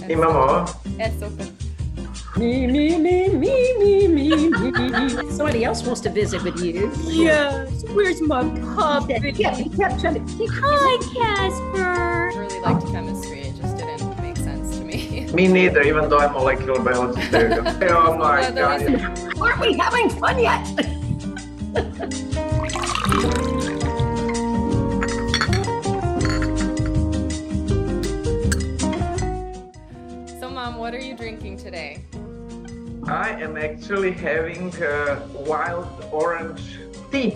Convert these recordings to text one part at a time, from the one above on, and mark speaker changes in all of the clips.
Speaker 1: Imamo.
Speaker 2: È super.
Speaker 3: Me. Somebody else wants to visit with you.
Speaker 4: Yes, where's my puppy?
Speaker 3: Yeah, he kept trying to.
Speaker 4: Hi, Casper.
Speaker 2: Really liked chemistry. It just didn't make sense to me.
Speaker 1: Me neither, even though I'm molecular biologist. There you go. Oh my God.
Speaker 3: Aren't we having fun yet?
Speaker 2: So, Mom, what are you drinking today?
Speaker 1: I am actually having wild orange tea.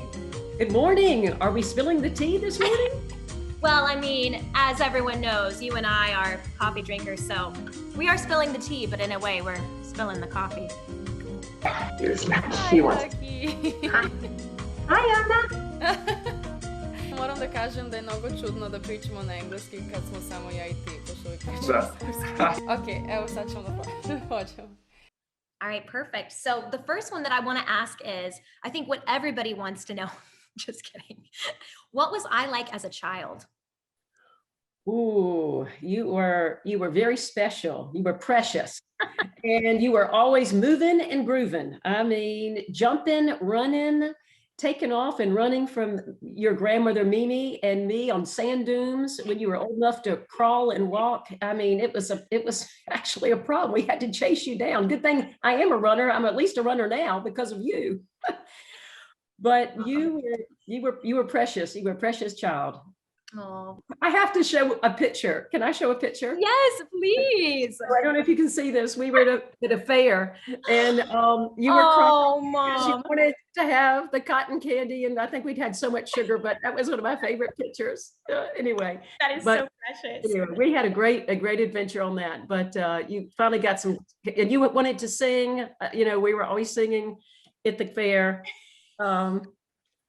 Speaker 3: Good morning. Are we spilling the tea this morning?
Speaker 4: Well, I mean, as everyone knows, you and I are coffee drinkers, so we are spilling the tea, but in a way, we're spilling the coffee.
Speaker 1: She wants.
Speaker 2: Lucky.
Speaker 3: Hi, Anna.
Speaker 2: Moram da kažem da je mnogo čudno da pričamo na engleski kad smo samo ja i ti, pošto uvijek pričamo
Speaker 1: Da.
Speaker 2: srpski. Ok, evo sad ćemo da počnemo.
Speaker 4: All right, perfect. So the first one that I want to ask is, I think what everybody wants to know, just kidding. What was I like as a child?
Speaker 3: Ooh, you were very special. You were precious. And you were always moving and grooving. I mean, jumping, running, taking off and running from your grandmother Mimi and me on sand dunes when you were old enough to crawl and walk. I mean, it was actually a problem. We had to chase you down. Good thing I am a runner. I'm at least a runner now because of you. But you were precious. You were a precious child.
Speaker 4: Oh,
Speaker 3: I have to show a picture. Can I show a picture?
Speaker 4: yes, please.
Speaker 3: I don't know if you can see this. We were at a fair, and you were crying because you
Speaker 4: Mom.
Speaker 3: wanted to have the cotton candy, and I think we'd had so much sugar, but that was one of my favorite pictures. Anyway,
Speaker 4: That is
Speaker 3: but
Speaker 4: so precious.
Speaker 3: anyway, we had a great adventure on that. But you finally got some, and you wanted to sing. We were always singing at the fair.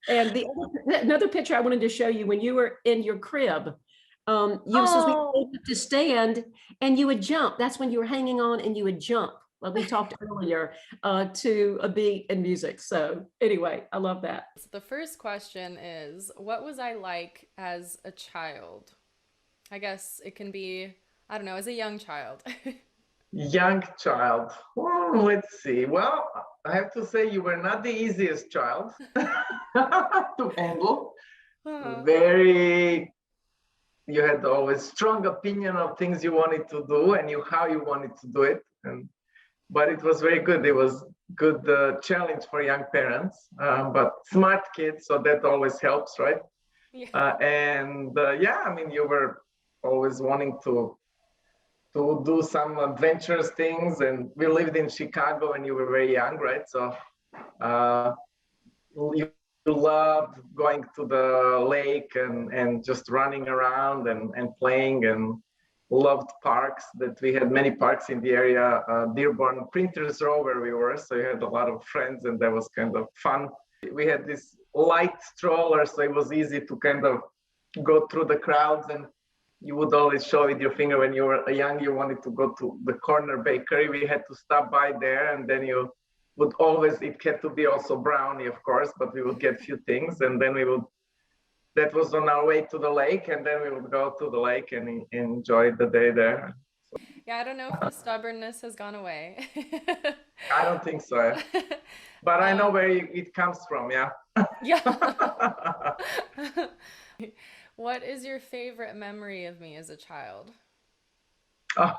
Speaker 3: And another picture I wanted to show you when you were in your crib, you were supposed to stand and you would jump. That's when you were hanging on and you would jump, like we talked earlier, to a beat and music. So anyway, I love that.
Speaker 2: So the first question is, what was I like as a child? I guess it can be, I don't know, as a young child.
Speaker 1: Young child. Oh, let's see. Well, I have to say you were not the easiest child to handle. You had always strong opinion of things you wanted to do and how you wanted to do it. But it was very good. It was good challenge for young parents, but smart kids, so that always helps, right?
Speaker 2: Yeah.
Speaker 1: I mean, you were always wanting to do some adventurous things, and we lived in Chicago when you were very young, right? So you loved going to the lake and just running around and playing, and loved parks. That we had many parks in the area, Dearborn Printers Row where we were, so you had a lot of friends, and that was kind of fun. We had this light stroller, so it was easy to kind of go through the crowds, and you would always show with your finger when you were young, you wanted to go to the corner bakery. We had to stop by there, and then you would always, it had to be also brownie, of course, but we would get few things, and then that was on our way to the lake, and then we would go to the lake and enjoy the day there. So,
Speaker 2: Yeah, I don't know if the stubbornness has gone away.
Speaker 1: I don't think so, but I know where it comes from, yeah.
Speaker 2: Yeah. What is your favorite memory of me as a child?
Speaker 1: Oh.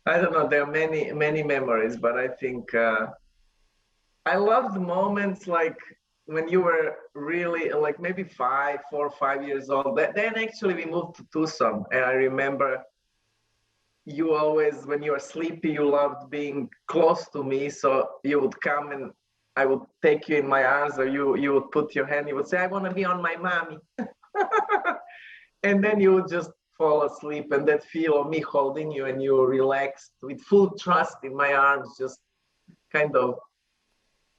Speaker 1: I don't know, there are many memories, but I think I loved moments like when you were really like maybe 4 or 5 years old. Then actually we moved to Tucson, and I remember you always, when you were sleepy, you loved being close to me, so you would come and I would take you in my arms, or you would put your hand, you would say, I want to be on my mommy. And then you would just fall asleep, and that feel of me holding you and you relaxed with full trust in my arms, just kind of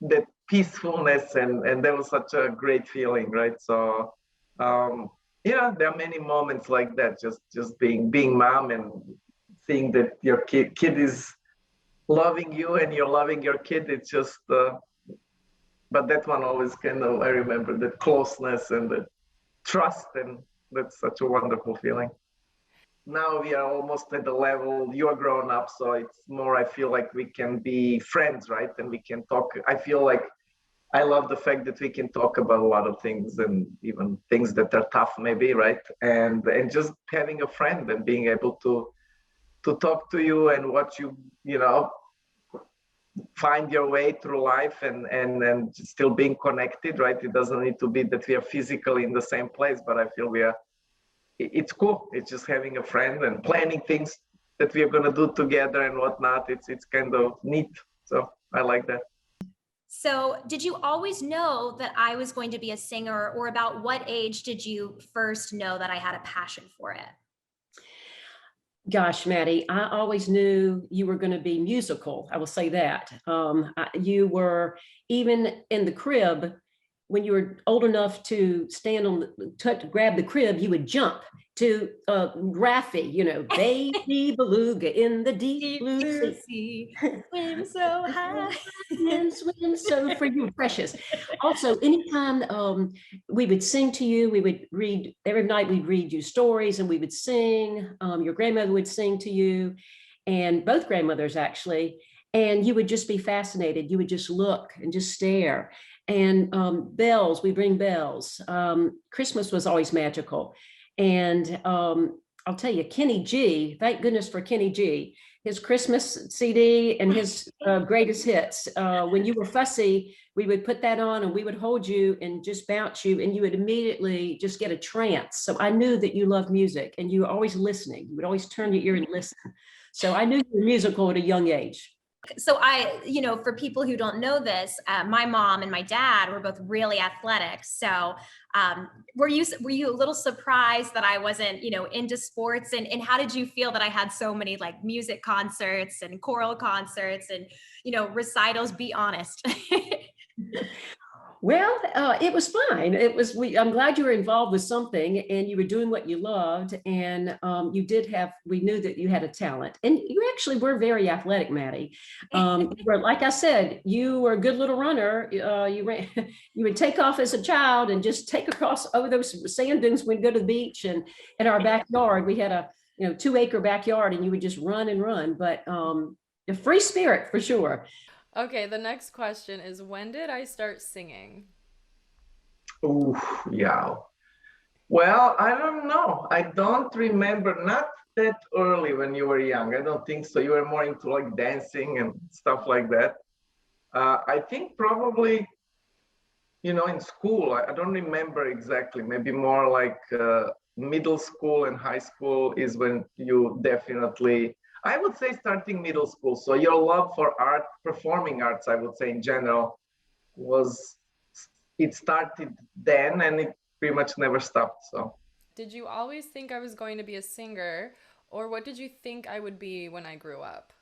Speaker 1: that peacefulness, and that was such a great feeling, right? So there are many moments like that, just being mom and seeing that your kid is loving you and you're loving your kid. It's just but that one always kind of, I remember that closeness and the trust, and that's such a wonderful feeling. now we are almost at the level you're grown up, so it's more, I feel like we can be friends, right? And we can talk. I feel like I love the fact that we can talk about a lot of things, and even things that are tough maybe, right? And just having a friend and being able to talk to you and watch you, you know, find your way through life, and still being connected, right? It doesn't need to be that we are physically in the same place, but I feel we are. It's cool. It's just having a friend and planning things that we are going to do together and whatnot. It's kind of neat. So I like that.
Speaker 4: So did you always know that I was going to be a singer, or about what age did you first know that I had a passion for it?
Speaker 3: Gosh, Maddie, I always knew you were going to be musical. I will say that. You were, even in the crib, when you were old enough to stand on to grab the crib, you would jump to Raffy, you know, baby beluga in the deep blue sea.
Speaker 4: Swim so high.
Speaker 3: Swim so free. You were precious. Also, anytime we would sing to you, we would read, every night we'd read you stories and we would sing. Your grandmother would sing to you, and both grandmothers actually, and you would just be fascinated. You would just look and just stare. And bells, we ring bells. Christmas was always magical. And I'll tell you, Kenny G, thank goodness for Kenny G, his Christmas CD and his greatest hits. When you were fussy, we would put that on and we would hold you and just bounce you, and you would immediately just get a trance. So I knew that you loved music and you were always listening. You would always turn your ear and listen. So I knew you were musical at a young age.
Speaker 4: So you know, for people who don't know this, my mom and my dad were both really athletic. So were you a little surprised that I wasn't, you know, into sports? And how did you feel that I had so many like music concerts and choral concerts and, you know, recitals? Be honest.
Speaker 3: Well, it was fine. I'm glad you were involved with something and you were doing what you loved. And we knew that you had a talent, and you actually were very athletic, Maddie. Like I said, you were a good little runner. You would take off as a child and just take across over those sand dunes. We'd go to the beach, and in our backyard, we had a 2-acre backyard, and you would just run and run, but a free spirit for sure.
Speaker 2: Okay, the next question is, when did I start singing?
Speaker 1: Oh, yeah. Well, I don't know. I don't remember. Not that early when you were young. I don't think so. You were more into like dancing and stuff like that. I think probably, in school. I don't remember exactly. Maybe more like middle school and high school is when you definitely, I would say starting middle school. So your love for art, performing arts, I would say in general, it started then and it pretty much never stopped. So
Speaker 2: did you always think I was going to be a singer, or what did you think I would be when I grew up?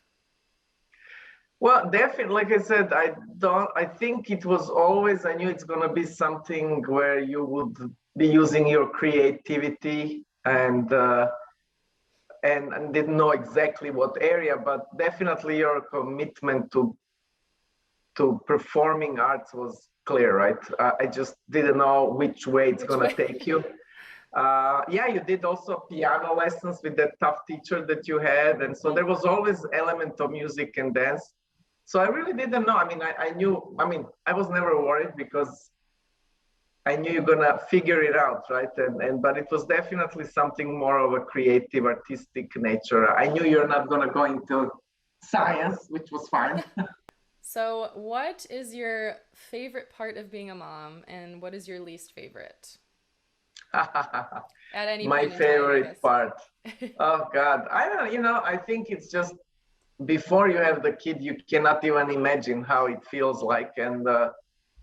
Speaker 1: Well, definitely, like I said, I think it was always, I knew it's going to be something where you would be using your creativity and didn't know exactly what area, but definitely your commitment to performing arts was clear, right? I just didn't know which way it's going to take you. Yeah, you did also piano lessons with that tough teacher that you had, and so there was always element of music and dance. So I really didn't know. I mean, I was never worried because I knew you're gonna figure it out, right? But it was definitely something more of a creative, artistic nature. I knew you're not gonna go into science, which was fine.
Speaker 2: So what is your favorite part of being a mom, and what is your least favorite? At any
Speaker 1: My
Speaker 2: point in time,
Speaker 1: favorite part. Oh God, I don't. I think it's just before you have the kid, you cannot even imagine how it feels like, and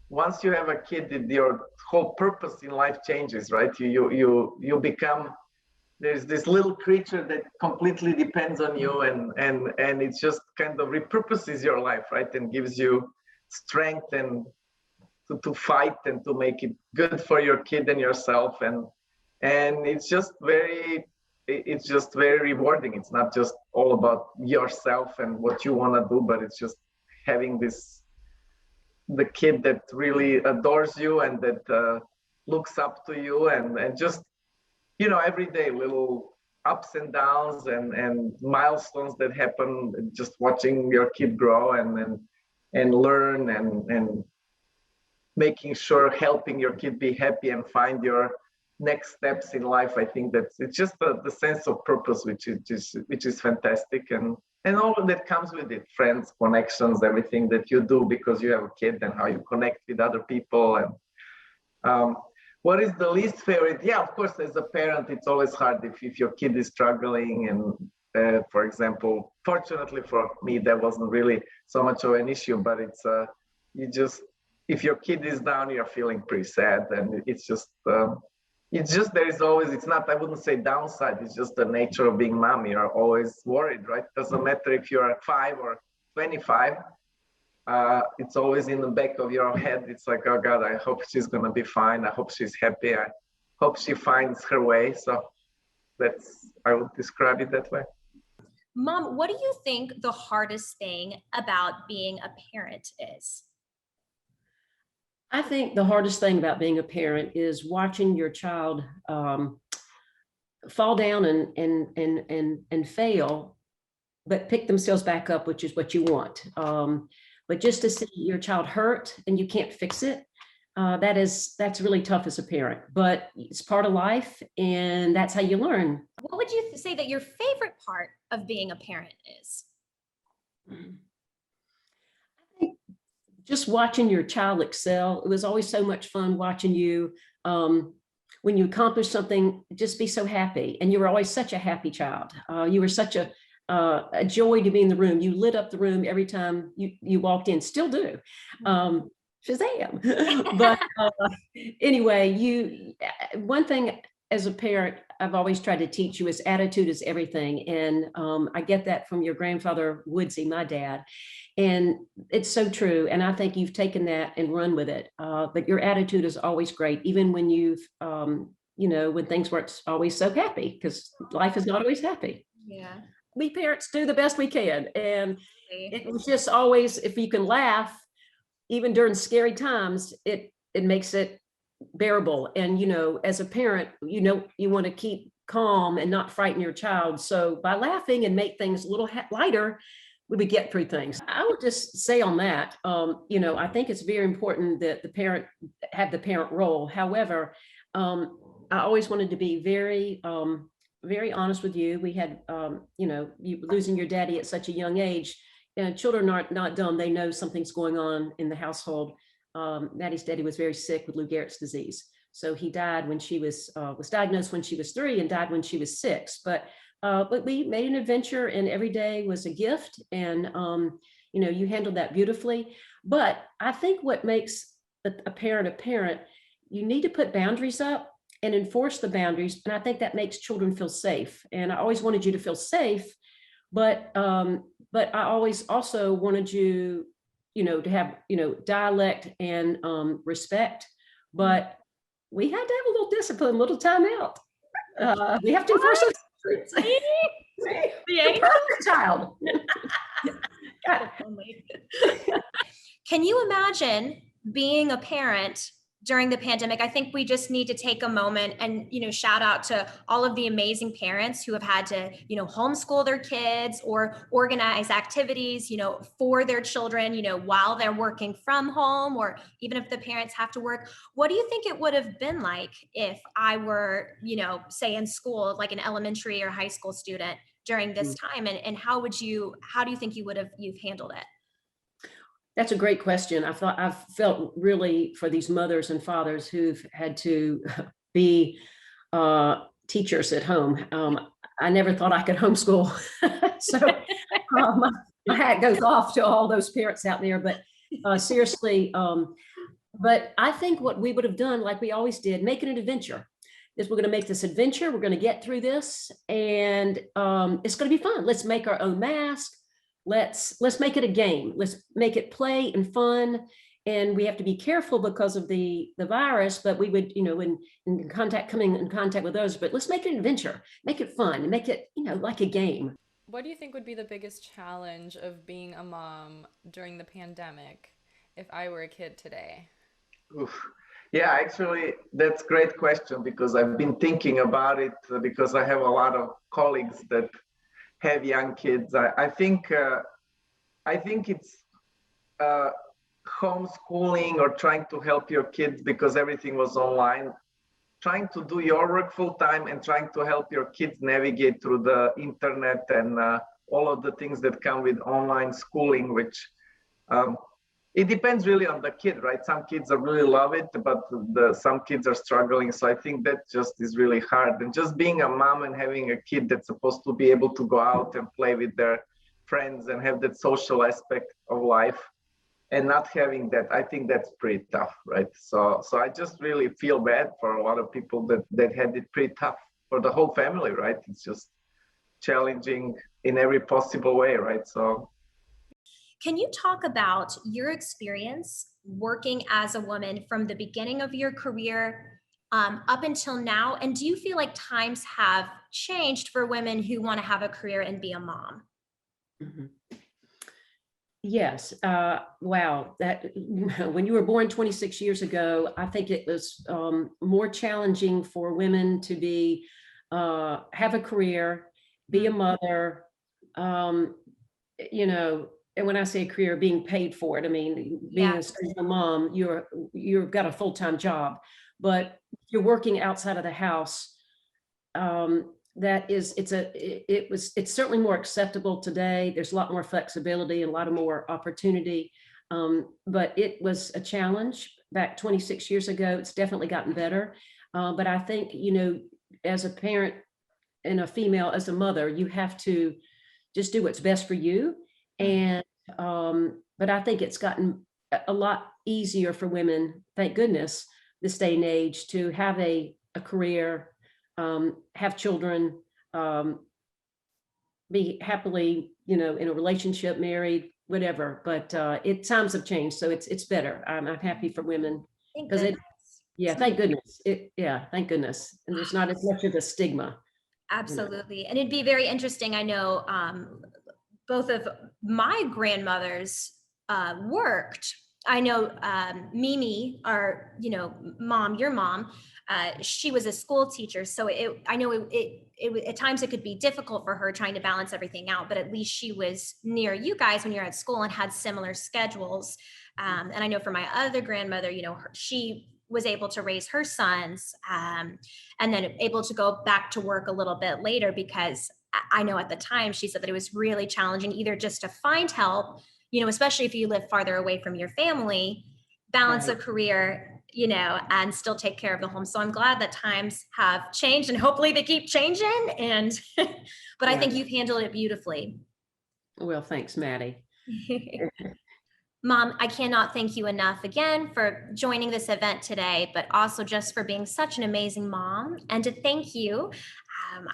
Speaker 1: once you have a kid, your whole purpose in life changes, right? You become, there's this little creature that completely depends on you, and it's just kind of repurposes your life, right? And gives you strength and to fight and to make it good for your kid and yourself, and it's just very rewarding. It's not just all about yourself and what you want to do, but it's just having the kid that really adores you and that looks up to you, and just every day little ups and downs and milestones that happen just watching your kid grow and learn and making sure helping your kid be happy and find your next steps in life. I think that it's just the sense of purpose, which is fantastic, and all that comes with it, friends, connections, everything that you do because you have a kid, and how you connect with other people. And what is the least favorite? Yeah, of course, as a parent, it's always hard if your kid is struggling. And for example, fortunately for me, that wasn't really so much of an issue, but it's if your kid is down, you're feeling pretty sad. And it's just there is always, it's not, I wouldn't say downside, it's just the nature of being mom. You're always worried, right? Doesn't matter if you're 5 or 25. It's always in the back of your head. It's like, oh God, I hope she's gonna be fine. I hope she's happy. I hope she finds her way. So I would describe it that way.
Speaker 4: Mom, what do you think the hardest thing about being a parent is?
Speaker 3: I think the hardest thing about being a parent is watching your child fall down and fail, but pick themselves back up, which is what you want. But just to see your child hurt and you can't fix it, that's really tough as a parent. But it's part of life, and that's how you learn.
Speaker 4: What would you say that your favorite part of being a parent is?
Speaker 3: Just watching your child excel. It was always so much fun watching you. When you accomplish something, just be so happy. And you were always such a happy child. You were such a joy to be in the room. You lit up the room every time you walked in, still do. Shazam. But anyway, one thing as a parent, I've always tried to teach you is attitude is everything. And I get that from your grandfather, Woodsy, my dad. And it's so true. And I think you've taken that and run with it. But your attitude is always great, even when when things weren't always so happy, because life is not always happy.
Speaker 4: Yeah.
Speaker 3: We parents do the best we can. And it was just always, if you can laugh, even during scary times, it makes it bearable. And, as a parent, you want to keep calm and not frighten your child. So by laughing and make things a little lighter, we would get through things. I would just say on that, I think it's very important that the parent have the parent role. However, I always wanted to be very, very honest with you. We had, you losing your daddy at such a young age. Children are not dumb. They know something's going on in the household. Maddie's daddy was very sick with Lou Gehrig's disease. So he died when she was diagnosed when she was 3 and died when she was 6. But we made an adventure, and every day was a gift. And, you handled that beautifully. But I think what makes a parent, you need to put boundaries up and enforce the boundaries. And I think that makes children feel safe. And I always wanted you to feel safe, but I always also wanted you, to have, dialect and respect. But we had to have a little discipline, a little time out. We have to enforce it. The perfect child.
Speaker 4: Can you imagine being a parent during the pandemic? I think we just need to take a moment and, shout out to all of the amazing parents who have had to, homeschool their kids or organize activities, for their children, while they're working from home, or even if the parents have to work. What do you think it would have been like if I were, say in school, like an elementary or high school student during this time? And how do you think you've handled it?
Speaker 3: That's a great question. I've felt really for these mothers and fathers who've had to be teachers at home. I never thought I could homeschool. So my hat goes off to all those parents out there, but seriously, but I think what we would have done, like we always did, make it an adventure. We're going to make this adventure. We're going to get through this, and it's going to be fun. Let's make our own mask. Let's make it a game. Let's make it play and fun. And we have to be careful because of the virus, but we would, coming in contact with others, but let's make it an adventure, make it fun, and make it, like a game.
Speaker 2: What do you think would be the biggest challenge of being a mom during the pandemic if I were a kid today?
Speaker 1: Oof. Yeah, actually, that's a great question because I've been thinking about it because I have a lot of colleagues that have young kids. I think it's uh, homeschooling or trying to help your kids because everything was online, trying to do your work full time and trying to help your kids navigate through the internet and all of the things that come with online schooling, which um, it depends really on the kid, right? Some kids are really love it, but some kids are struggling. So I think that just is really hard. And just being a mom and having a kid that's supposed to be able to go out and play with their friends and have that social aspect of life and not having that, I think that's pretty tough, right? So I just really feel bad for a lot of people that had it pretty tough for the whole family, right? It's just challenging in every possible way, right? So
Speaker 4: Can you talk about your experience working as a woman from the beginning of your career up until now? And do you feel like times have changed for women who want to have a career and be a mom?
Speaker 3: Mhm. Yes. Wow. That when you were born 26 years ago, I think it was more challenging for women to be have a career, be a mother, you know. And when I say career, being paid for it, I mean being a single mom, you've got a full-time job, but you're working outside of the house. That is, it's certainly more acceptable today. There's a lot more flexibility and a lot of more opportunity. But it was a challenge back 26 years ago. It's definitely gotten better. But I think, you know, as a parent and a female, as a mother, you have to just do what's best for you. And, but I think it's gotten a lot easier for women, thank goodness, this day and age, to have a career, have children, be happily, you know, in a relationship, married, whatever. But times have changed, so it's better. I'm happy for women because thank goodness. Thank goodness. And there's not as much of a stigma.
Speaker 4: Absolutely. And it'd be very interesting. I know both of my grandmothers worked. I know Mimi, our, you know, mom, your mom, she was a school teacher. So I know it at times it could be difficult for her trying to balance everything out, but at least she was near you guys when you're at school and had similar schedules. And I know for my other grandmother, you know, she was able to raise her sons and then able to go back to work a little bit later, because I know at the time she said that it was really challenging either just to find help, you know, especially if you live farther away from your family, balance a career, you know, and still take care of the home. So I'm glad that times have changed and hopefully they keep changing. And, but I think you've handled it beautifully.
Speaker 3: Well, thanks, Maddie.
Speaker 4: Mom, I cannot thank you enough again for joining this event today, but also just for being such an amazing mom. And to thank you,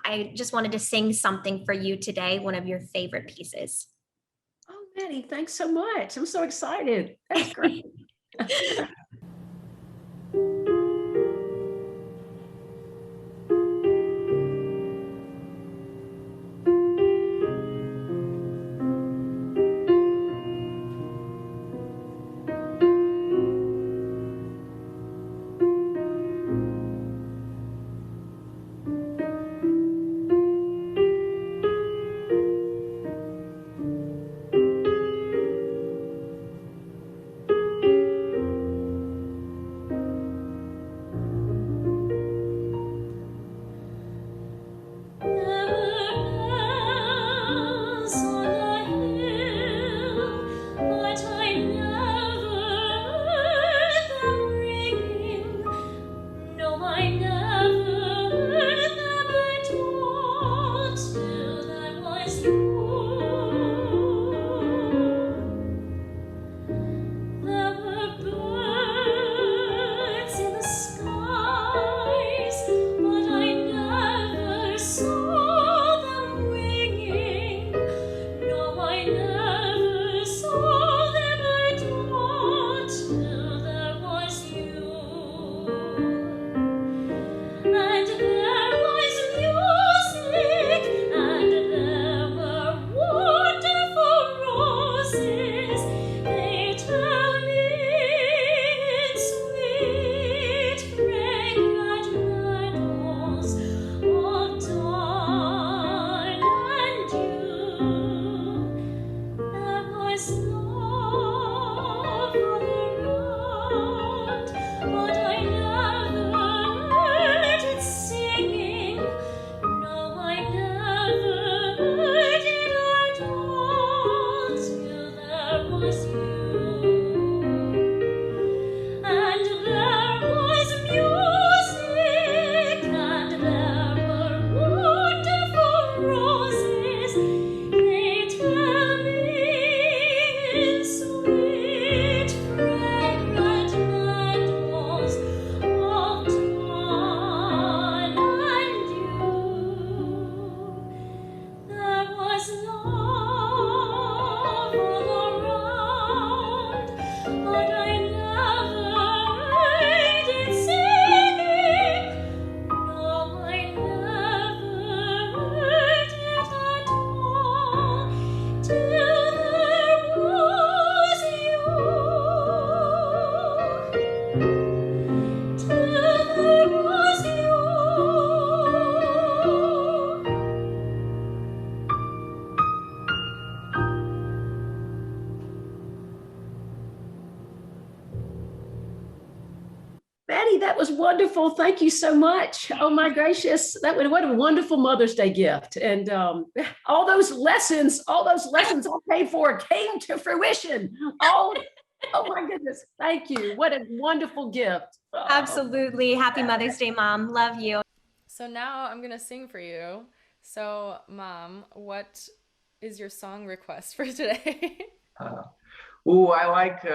Speaker 4: I just wanted to sing something for you today, one of your favorite pieces.
Speaker 3: Oh, Maddie, thanks so much. I'm so excited. That's great. That was wonderful. Thank you so much. Oh my gracious. What a wonderful Mother's Day gift. And all those lessons I paid for came to fruition. Oh my goodness. Thank you. What a wonderful gift. Oh.
Speaker 4: Absolutely. Happy Mother's Day, Mom. Love you.
Speaker 2: So now I'm going to sing for you. So, Mom, what is your song request for today?
Speaker 1: I like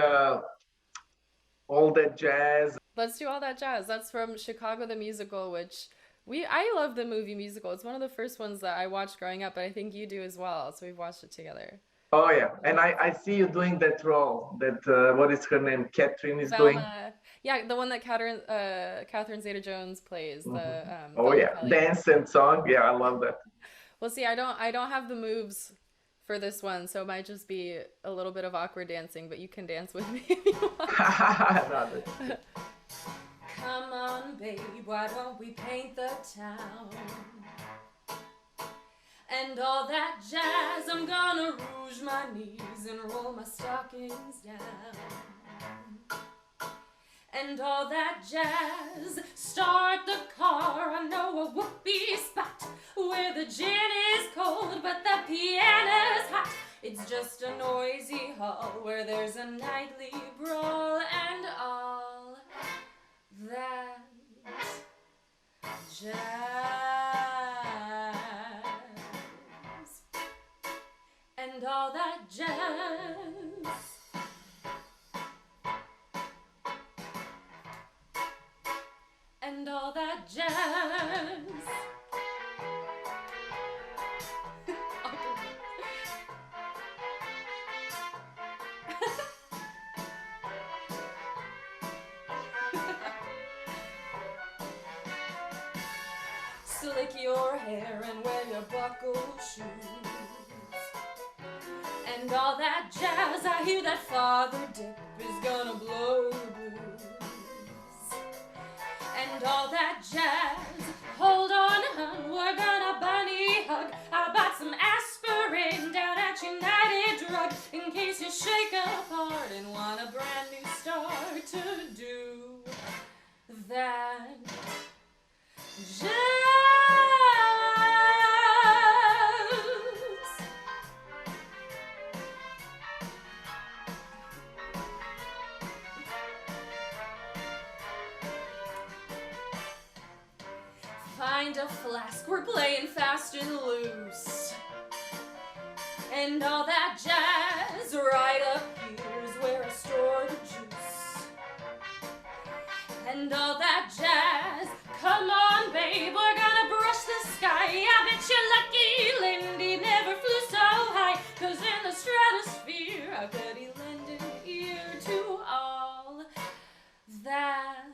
Speaker 1: all that jazz.
Speaker 2: Let's do All That Jazz. That's from Chicago the Musical, which I love the movie musical. It's one of the first ones that I watched growing up, but I think you do as well. So we've watched it together.
Speaker 1: Oh yeah, and I see you doing that role. That what is her name? Catherine is
Speaker 2: Velma.
Speaker 1: doing.
Speaker 2: Yeah, the one that Catherine Zeta-Jones plays. The
Speaker 1: Oh
Speaker 2: Velma
Speaker 1: yeah,
Speaker 2: Kelly.
Speaker 1: dance and song. Yeah, I love that.
Speaker 2: Well, see, I don't have the moves for this one, so it might just be a little bit of awkward dancing, but you can dance with me if you want. Come on, babe, why don't we paint the town? And all that jazz, I'm gonna rouge my knees and roll my stockings down. And all that jazz, start the car, I know a whoopee spot where the gin is cold but the piano's hot. It's just a noisy hall where there's a nightly brawl and all that jazz. And all that jazz. And all that jazz. Slick your hair and wear your buckle shoes. And all that jazz, I hear that Father Dip is gonna blow the blues. And all that jazz, hold on, hun, we're gonna bunny hug. I bought some aspirin down at United Drug in case you shake apart and want a brand new start to do that jazz. Find a flask, we're playing fast and loose. And all that jazz, right up here's where I store the juice. And all that jazz, come on babe, we're gonna brush the sky. I bet you're lucky Lindy never flew so high, 'cause in the stratosphere I bet he lend an ear to all that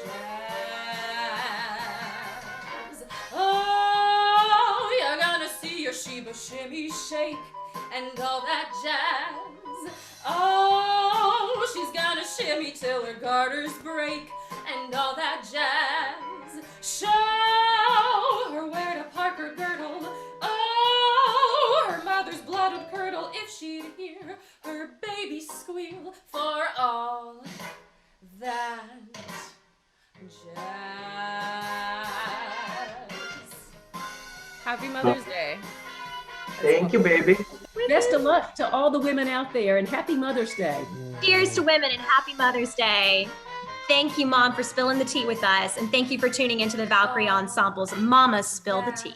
Speaker 2: jazz. Your Sheba shimmy shake and all that jazz. Oh, she's gonna shimmy till her garters break and all that jazz. Show her where to park her girdle. Oh, her mother's blood would curdle if she'd hear her baby squeal for all that jazz. Happy Mother's Day.
Speaker 1: Thank you, baby.
Speaker 3: Best of luck to all the women out there and happy Mother's Day.
Speaker 4: Cheers to women and happy Mother's Day. Thank you, Mom, for spilling the tea with us. And thank you for tuning into the Valkyrie Ensemble's Mama Spill the Tea.